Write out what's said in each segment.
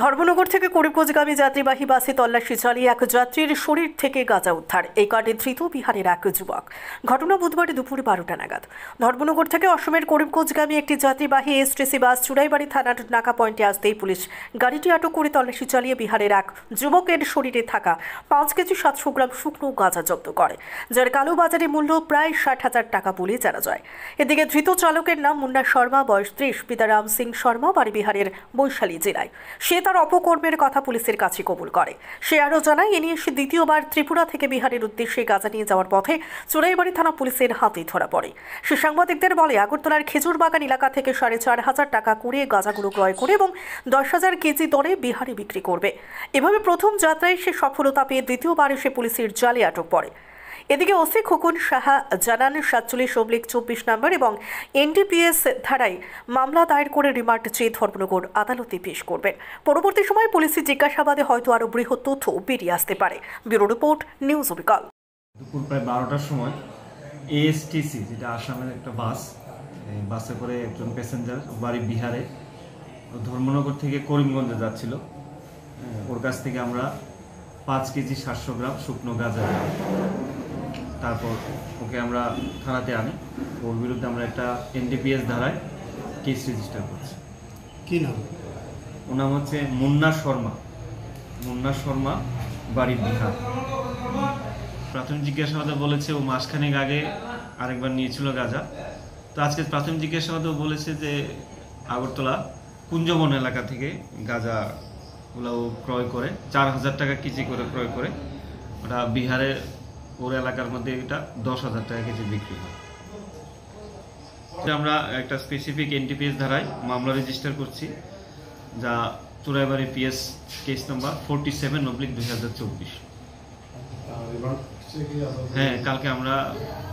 ধর্মনগর থেকে করিমগঞ্জগামী যাত্রীবাহী বাসে তল্লাশি চালিয়ে এক যাত্রীর শরীর থেকে গাঁজা উদ্ধার। এই কাণ্ডে ধৃত বিহারের এক যুবক। ঘটনা বুধবার দুপুর 12টা নাগাদ। ধর্মনগর থেকে অসমের করিমগঞ্জগামী একটি যাত্রীবাহী এসটিসি বাস চুড়াইবাড়ি থানার নাকা পয়েন্টে আসতেই পুলিশ গাড়িটি আটক করে তল্লাশি চালিয়ে বিহারের এক যুবকের শরীরে থাকা 5 কেজি 700 গ্রাম শুকনো গাঁজা জব্দ করে, যার কালো বাজারে মূল্য প্রায় 60,000 টাকা বলে জানা যায়। এদিকে ধৃত চালকের নাম মুন্না শর্মা, বয়স 30, পিতা রাম সিং শর্মা, বাড়ি বিহারের বৈশালী জেলায়। সে তার অপকর্মের কথা পুলিশের কাছে কবুল করে। সে আরও জানায়, এ নিয়ে সে দ্বিতীয়বার ত্রিপুরা থেকে বিহারের উদ্দেশ্যে গাঁজা নিয়ে যাওয়ার পথে চুড়াইবাড়ি থানা পুলিশের হাতে ধরা পড়ে। সে সাংবাদিকদের বলে, আগরতলার খেজুরবাগান এলাকা থেকে 4,500 টাকা করে গাঁজাগুলো ক্রয় করে এবং 10,000 কেজি দরে বিহারে বিক্রি করবে। এভাবে প্রথম যাত্রায় সে সফলতা পেয়ে দ্বিতীয়বার এসে পুলিশের জালে আটক পড়ে। এদিকে ওসি খোকন সাহা জানান, 47/24 নম্বর এবং এনডিপিএস ধারায় মামলা দায়ের করে রিমান্ড চেয়ে ধর্মনগর আদালতে পেশ করবেন। পরবর্তী সময় পুলিশি জিজ্ঞাসাবাদে হয়তো আরও বৃহৎ তথ্য বেরিয়ে আসতে পারে। ব্যুরো রিপোর্ট, নিউজ অবিকল। দুপুর প্রায় 12টার সময় এএসটিসি, যেটা আসামের একটা বাস, বাসে করে একজন প্যাসেঞ্জার বাড়ি বিহারে ধর্মনগর থেকে করিমগঞ্জে যাচ্ছিল। ওর কাছ থেকে আমরা 5 কেজি 700 গ্রাম শুকনো গাঁজা, তারপর ওকে আমরা থানাতে আনি। ওর বিরুদ্ধে আমরা একটা এনডিপিএস ধারায় কেস রেজিস্টার করছি। কি নাম? ওর নাম হচ্ছে মুন্না শর্মা। মুন্না শর্মা, বাড়ি বিহার। প্রাথমিক জিজ্ঞাসাবাদে বলেছে ও মাসখানেক আগে আরেকবার নিয়েছিল গাঁজা। তো আজকে প্রাথমিক জিজ্ঞাসাবাদেও বলেছে যে আগরতলা কুঞ্জবন এলাকা থেকে গাঁজাগুলো ক্রয় করে 4,000 টাকা কেজি করে ক্রয় করে ওটা বিহারের ওর এলাকার মধ্যে এটা 10,000 টাকা কেজি বিক্রি হয়। আমরা একটা স্পেসিফিক এনডিপিএস ধারায় মামলা রেজিস্টার করছি, যা চুড়াইবাড়ি পিএস কেস নাম্বার 47/2024। হ্যাঁ, কালকে আমরা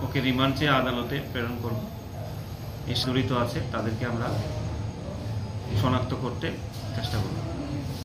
ওকে রিমান্ড চেয়ে আদালতে প্রেরণ করব। এ জড়িত আছে তাদেরকে আমরা শনাক্ত করতে চেষ্টা করব।